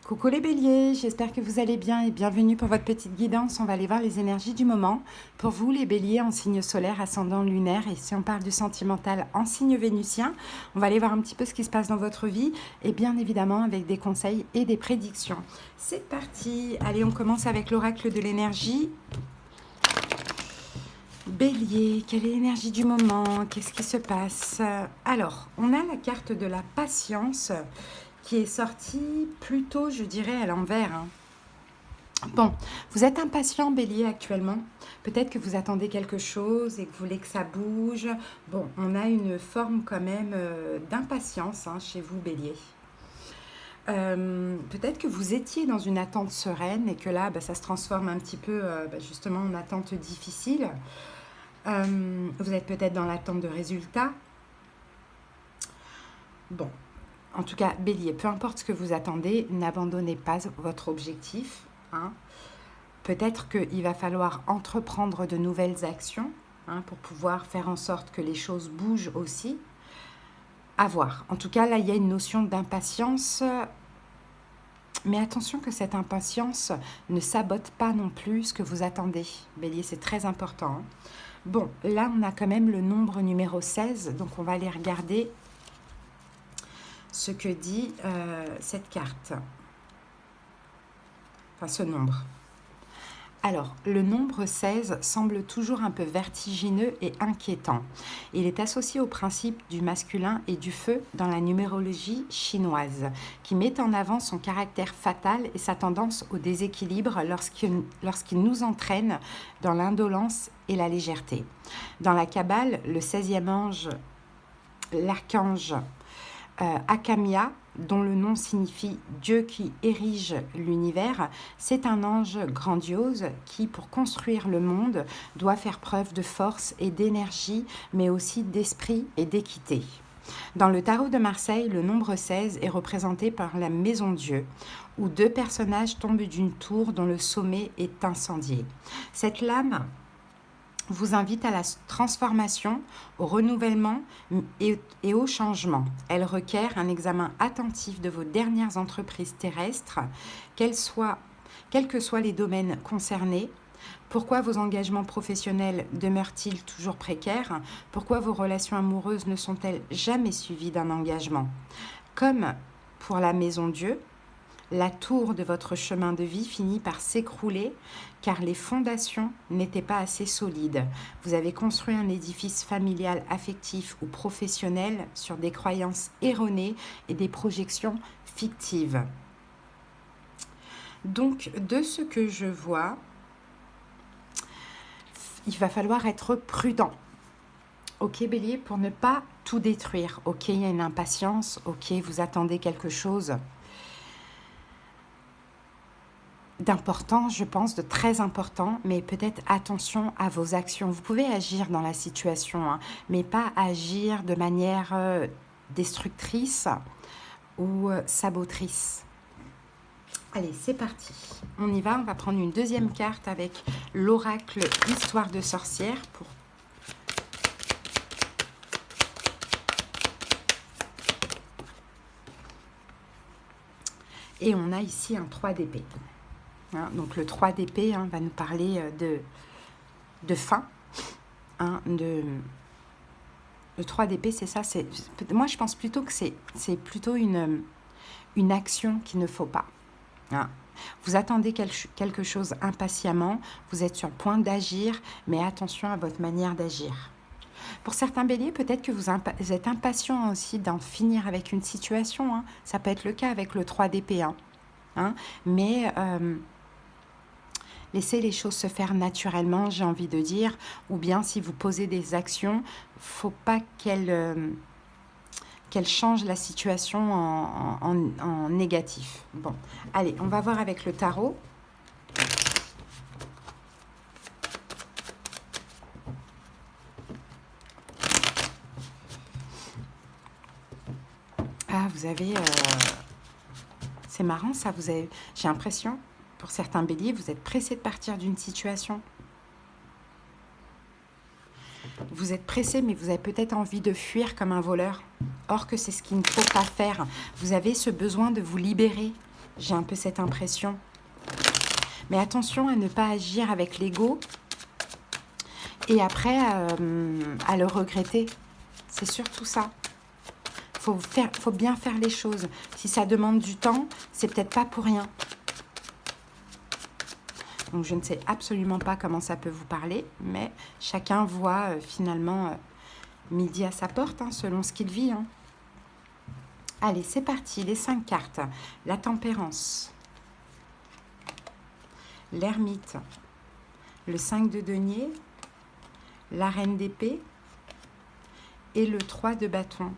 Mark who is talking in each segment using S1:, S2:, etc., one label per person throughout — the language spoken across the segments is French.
S1: Coucou les béliers, j'espère que vous allez bien et bienvenue pour votre petite guidance. On va aller voir les énergies du moment. Pour vous les béliers en signe solaire, ascendant lunaire, et si on parle du sentimental en signe vénusien, on va aller voir un petit peu ce qui se passe dans votre vie et bien évidemment avec des conseils et des prédictions. C'est parti, allez on commence avec l'oracle de l'énergie. Bélier, quelle est l'énergie du moment? Qu'est-ce qui se passe? Alors, on a la carte de la patience qui est sortie plutôt, je dirais, à l'envers. Bon, vous êtes impatient, Bélier, actuellement. Peut-être que vous attendez quelque chose et que vous voulez que ça bouge. Bon, on a une forme quand même d'impatience chez vous, Bélier. Peut-être que vous étiez dans une attente sereine et que là, ça se transforme un petit peu justement en attente difficile. Vous êtes peut-être dans l'attente de résultats. Bon, en tout cas, Bélier, peu importe ce que vous attendez, n'abandonnez pas votre objectif. Peut-être qu'il va falloir entreprendre de nouvelles actions pour pouvoir faire en sorte que les choses bougent aussi. À voir. En tout cas, là, il y a une notion d'impatience. Mais attention que cette impatience ne sabote pas non plus ce que vous attendez. Bélier, c'est très important. Bon, là, on a quand même le nombre numéro 16. Donc, on va aller regarder ce que dit cette carte. Enfin, ce nombre. Alors, le nombre 16 semble toujours un peu vertigineux et inquiétant. Il est associé au principe du masculin et du feu dans la numérologie chinoise, qui met en avant son caractère fatal et sa tendance au déséquilibre lorsqu'il nous entraîne dans l'indolence et la légèreté. Dans la Kabbale, le 16e ange, l'archange Akamia, dont le nom signifie Dieu qui érige l'univers, c'est un ange grandiose qui, pour construire le monde, doit faire preuve de force et d'énergie, mais aussi d'esprit et d'équité. Dans le tarot de Marseille, le nombre 16 est représenté par la Maison Dieu, où deux personnages tombent d'une tour dont le sommet est incendié. Cette lame vous invite à la transformation, au renouvellement et au changement. Elle requiert un examen attentif de vos dernières entreprises terrestres, quels que soient les domaines concernés. Pourquoi vos engagements professionnels demeurent-ils toujours précaires? Pourquoi vos relations amoureuses ne sont-elles jamais suivies d'un engagement? Comme pour la Maison Dieu, la tour de votre chemin de vie finit par s'écrouler car les fondations n'étaient pas assez solides. Vous avez construit un édifice familial, affectif ou professionnel sur des croyances erronées et des projections fictives. Donc, de ce que je vois, il va falloir être prudent. Ok, Bélier, pour ne pas tout détruire. Ok, il y a une impatience. Ok, vous attendez quelque chose d'important, je pense, de très important, mais peut-être attention à vos actions. Vous pouvez agir dans la situation, mais pas agir de manière destructrice ou sabotrice. Allez, c'est parti. On y va, on va prendre une deuxième carte avec l'oracle Histoire de sorcière pour et on a ici un 3 d'épée. Donc le 3 d'épée va nous parler de fin. Le 3 d'épée, c'est ça. Moi, je pense plutôt que c'est plutôt une action qu'il ne faut pas. Vous attendez quelque chose impatiemment, vous êtes sur le point d'agir, mais attention à votre manière d'agir. Pour certains béliers, peut-être que vous êtes impatient aussi d'en finir avec une situation. Ça peut être le cas avec le 3 d'épée. Mais laissez les choses se faire naturellement, j'ai envie de dire. Ou bien si vous posez des actions, il ne faut pas qu'elles changent la situation en négatif. Bon, allez, on va voir avec le tarot. Ah, vous avez... c'est marrant ça, j'ai l'impression, pour certains béliers, vous êtes pressés de partir d'une situation. Vous êtes pressé, mais vous avez peut-être envie de fuir comme un voleur. Or que c'est ce qu'il ne faut pas faire. Vous avez ce besoin de vous libérer. J'ai un peu cette impression. Mais attention à ne pas agir avec l'ego et après à le regretter. C'est surtout ça. Faut bien faire les choses. Si ça demande du temps, c'est peut-être pas pour rien. Donc je ne sais absolument pas comment ça peut vous parler, mais chacun voit finalement midi à sa porte, hein, selon ce qu'il vit. Hein. Allez, c'est parti, les 5 cartes. La tempérance, l'ermite, le 5 de denier, la reine d'épée et le 3 de bâton.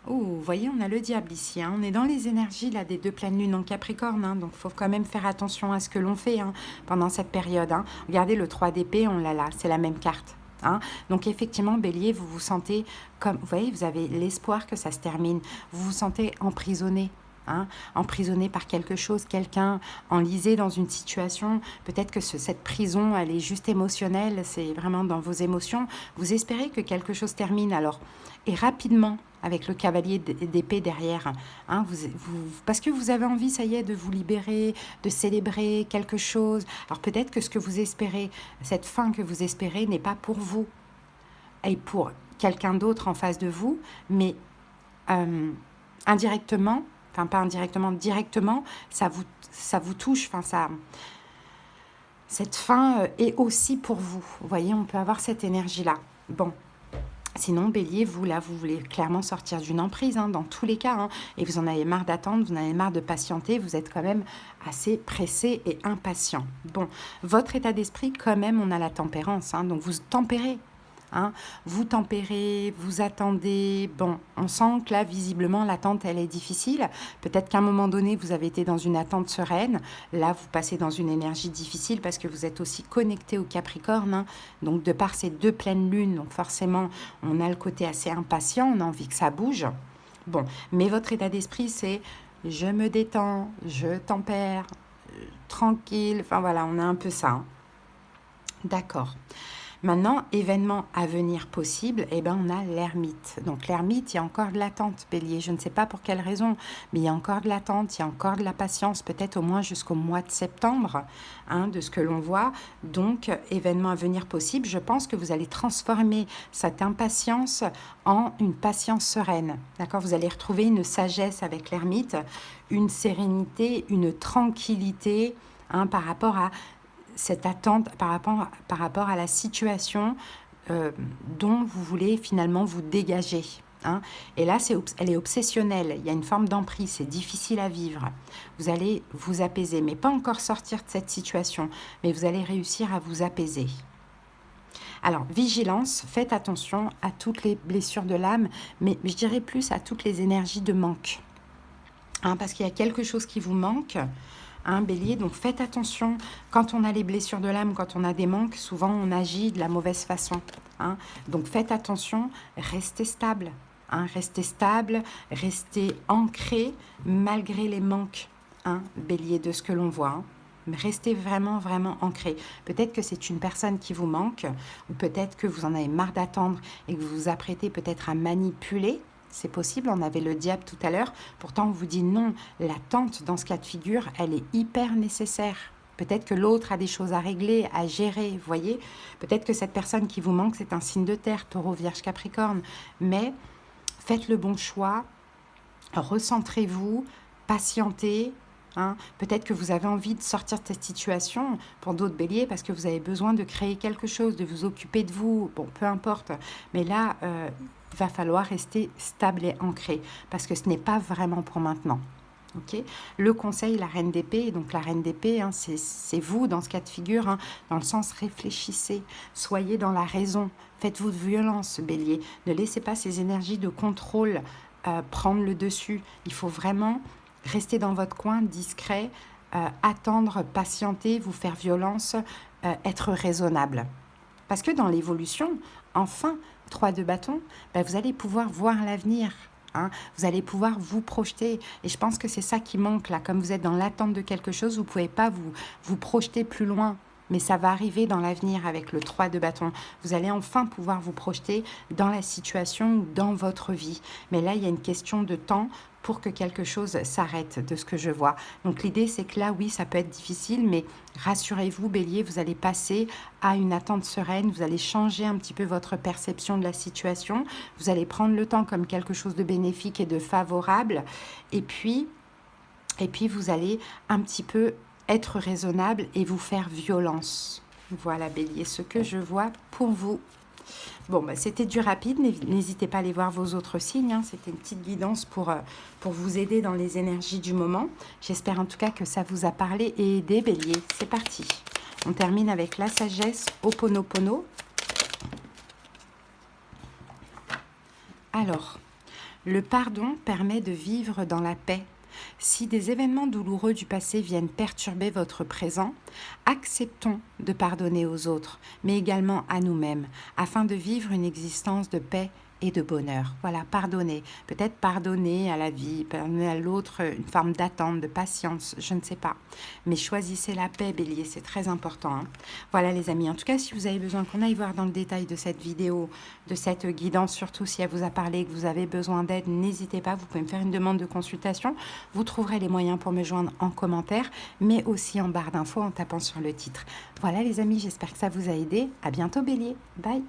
S1: Oh, vous voyez, on a le diable ici. Hein. On est dans les énergies là, des 2 pleines lunes en Capricorne. Hein. Donc, il faut quand même faire attention à ce que l'on fait pendant cette période. Hein. Regardez le 3 d'épée, on l'a là. C'est la même carte. Hein. Donc, effectivement, Bélier, vous vous sentez comme... Vous voyez, vous avez l'espoir que ça se termine. Vous vous sentez emprisonné. Hein, emprisonné par quelque chose, quelqu'un enlisé dans une situation. Peut-être que cette prison, elle est juste émotionnelle. C'est vraiment dans vos émotions. Vous espérez que quelque chose termine. Alors, et rapidement, avec le cavalier d'épée derrière, hein, parce que vous avez envie, ça y est, de vous libérer, de célébrer quelque chose. Alors peut-être que ce que vous espérez, cette fin que vous espérez n'est pas pour vous, et pour quelqu'un d'autre en face de vous, mais indirectement, enfin pas indirectement, directement, ça vous touche, enfin cette fin est aussi pour vous. Vous voyez, on peut avoir cette énergie-là. Bon. Sinon, Bélier, vous, là, vous voulez clairement sortir d'une emprise, hein, dans tous les cas. Hein, et vous en avez marre d'attendre, vous en avez marre de patienter. Vous êtes quand même assez pressé et impatient. Bon, votre état d'esprit, quand même, on a la tempérance. Hein, donc, vous tempérez. Hein, vous tempérez, vous attendez. Bon, on sent que là, visiblement, l'attente, elle est difficile. Peut-être qu'à un moment donné, vous avez été dans une attente sereine. Là, vous passez dans une énergie difficile parce que vous êtes aussi connecté au Capricorne. Hein, donc, de par ces 2 pleines lunes, donc forcément, on a le côté assez impatient. On a envie que ça bouge. Bon, mais votre état d'esprit, c'est je me détends, je tempère, tranquille. Enfin, voilà, on a un peu ça. Hein. D'accord. Maintenant, événement à venir possible, eh ben, on a l'ermite. Donc l'ermite, il y a encore de l'attente, Bélier. Je ne sais pas pour quelle raison, mais il y a encore de l'attente, il y a encore de la patience, peut-être au moins jusqu'au mois de septembre, hein, de ce que l'on voit. Donc, événement à venir possible, je pense que vous allez transformer cette impatience en une patience sereine. D'accord ? Vous allez retrouver une sagesse avec l'ermite, une sérénité, une tranquillité, hein, par rapport à cette attente par rapport à la situation dont vous voulez finalement vous dégager. Hein. Et là, elle est obsessionnelle, il y a une forme d'emprise, c'est difficile à vivre. Vous allez vous apaiser, mais pas encore sortir de cette situation, mais vous allez réussir à vous apaiser. Alors, vigilance, faites attention à toutes les blessures de l'âme, mais je dirais plus à toutes les énergies de manque. Hein, parce qu'il y a quelque chose qui vous manque, hein, Bélier, donc faites attention. Quand on a les blessures de l'âme, quand on a des manques, souvent on agit de la mauvaise façon. Hein. Donc faites attention, restez stable. Hein, restez ancré malgré les manques, hein, Bélier, de ce que l'on voit. Hein. Restez vraiment, vraiment ancré. Peut-être que c'est une personne qui vous manque, ou peut-être que vous en avez marre d'attendre et que vous vous apprêtez peut-être à manipuler. C'est possible, on avait le diable tout à l'heure. Pourtant, on vous dit non, l'attente dans ce cas de figure, elle est hyper nécessaire. Peut-être que l'autre a des choses à régler, à gérer, vous voyez. Peut-être que cette personne qui vous manque, c'est un signe de terre, Taureau, Vierge, Capricorne. Mais faites le bon choix, recentrez-vous, patientez. Hein. Peut-être que vous avez envie de sortir de cette situation, pour d'autres Béliers, parce que vous avez besoin de créer quelque chose, de vous occuper de vous. Bon, peu importe. Mais là... il va falloir rester stable et ancré, parce que ce n'est pas vraiment pour maintenant. Okay. Le conseil, la reine d'épée, donc la reine d'épée, hein, c'est vous dans ce cas de figure, hein, dans le sens réfléchissez, soyez dans la raison, faites-vous de violence, Bélier, ne laissez pas ces énergies de contrôle prendre le dessus. Il faut vraiment rester dans votre coin, discret, attendre, patienter, vous faire violence, être raisonnable. Parce que dans l'évolution, enfin, 3 de bâton, ben vous allez pouvoir voir l'avenir. Hein. Vous allez pouvoir vous projeter. Et je pense que c'est ça qui manque là. Comme vous êtes dans l'attente de quelque chose, vous ne pouvez pas vous projeter plus loin. Mais ça va arriver dans l'avenir avec le 3 de bâton. Vous allez enfin pouvoir vous projeter dans la situation ou dans votre vie. Mais là, il y a une question de temps pour que quelque chose s'arrête de ce que je vois. Donc l'idée, c'est que là, oui, ça peut être difficile, mais rassurez-vous, Bélier, vous allez passer à une attente sereine, vous allez changer un petit peu votre perception de la situation, vous allez prendre le temps comme quelque chose de bénéfique et de favorable, et puis vous allez un petit peu être raisonnable et vous faire violence. Voilà, Bélier, ce que je vois pour vous. Bon, bah, c'était du rapide, n'hésitez pas à aller voir vos autres signes, hein. C'était une petite guidance pour vous aider dans les énergies du moment. J'espère en tout cas que ça vous a parlé et aidé, Bélier. C'est parti. On termine avec la sagesse, Ho'oponopono. Alors, le pardon permet de vivre dans la paix. Si des événements douloureux du passé viennent perturber votre présent, acceptons de pardonner aux autres, mais également à nous-mêmes, afin de vivre une existence de paix et de bonheur. Voilà, pardonner. Peut-être pardonner à la vie, pardonner à l'autre, une forme d'attente, de patience, je ne sais pas. Mais choisissez la paix, Bélier, c'est très important, hein. Voilà les amis, en tout cas, si vous avez besoin qu'on aille voir dans le détail de cette vidéo, de cette guidance, surtout si elle vous a parlé et que vous avez besoin d'aide, n'hésitez pas, vous pouvez me faire une demande de consultation. Vous trouverez les moyens pour me joindre en commentaire, mais aussi en barre d'infos en tapant sur le titre. Voilà les amis, j'espère que ça vous a aidé. À bientôt Bélier, bye.